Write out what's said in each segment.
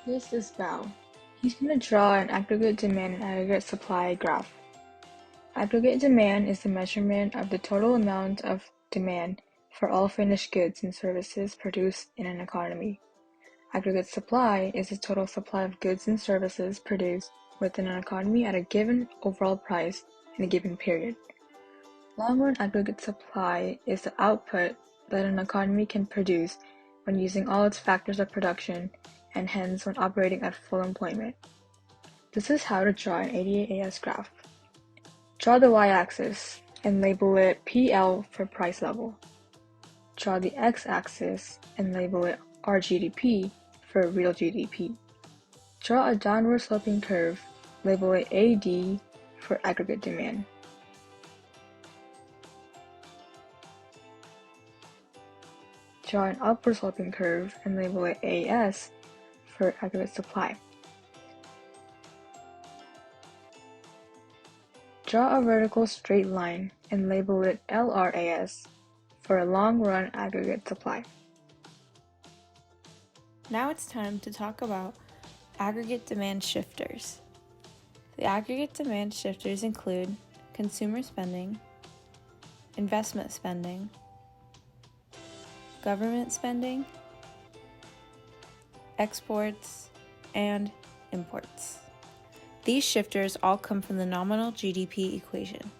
Here's this bow. He's going to draw an aggregate demand and aggregate supply graph. Aggregate demand is the measurement of the total amount of demand for all finished goods and services produced in an economy. Aggregate supply is the total supply of goods and services produced within an economy at a given overall price in a given period. Long-run aggregate supply is the output that an economy can produce when using all its factors of production and hence when operating at full employment. This is how to draw an ADA-AS graph. Draw the y-axis and label it PL for price level. Draw the x-axis and label it RGDP for real GDP. Draw a downward sloping curve, label it AD for aggregate demand. Draw an upward sloping curve and label it AS for aggregate supply. Draw a vertical straight line and label it LRAS for a long-run aggregate supply. Now it's time to talk about aggregate demand shifters. The aggregate demand shifters include consumer spending, investment spending, government spending, exports, and imports. These shifters all come from the nominal GDP equation.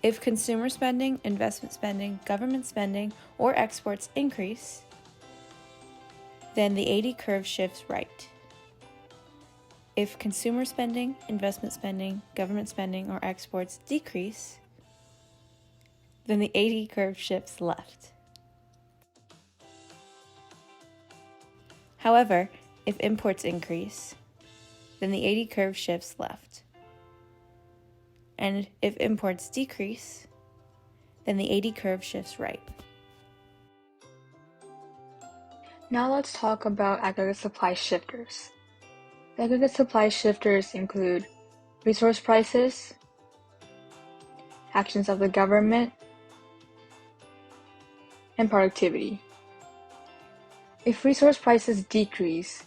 If consumer spending, investment spending, government spending, or exports increase, then the AD curve shifts right. If consumer spending, investment spending, government spending, or exports decrease, then the AD curve shifts left. However, if imports increase, then the AD curve shifts left. And if imports decrease, then the AD curve shifts right. Now let's talk about aggregate supply shifters. The aggregate supply shifters include resource prices, actions of the government, and productivity. If resource prices decrease,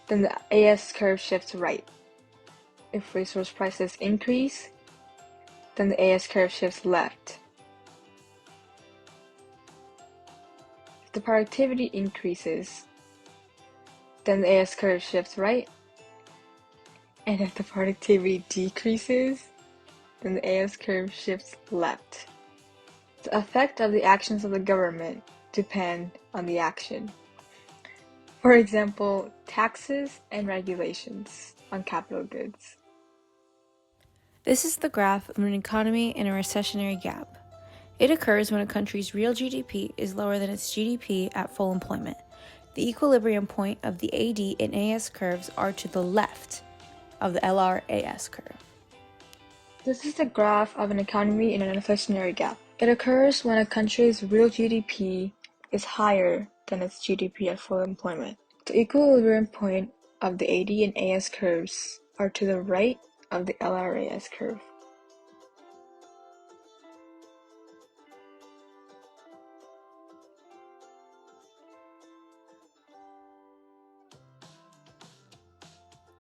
then the AS curve shifts right. If resource prices increase, then the AS curve shifts left. If the productivity increases, then the AS curve shifts right. And if the productivity decreases, then the AS curve shifts left. The effect of the actions of the government depend on the action. For example, taxes and regulations on capital goods. This is the graph of an economy in a recessionary gap. It occurs when a country's real GDP is lower than its GDP at full employment. The equilibrium point of the AD and AS curves are to the left of the LRAS curve. This is the graph of an economy in an inflationary gap. It occurs when a country's real GDP is higher than its GDP at full employment. The equilibrium point of the AD and AS curves are to the right of the LRAS curve.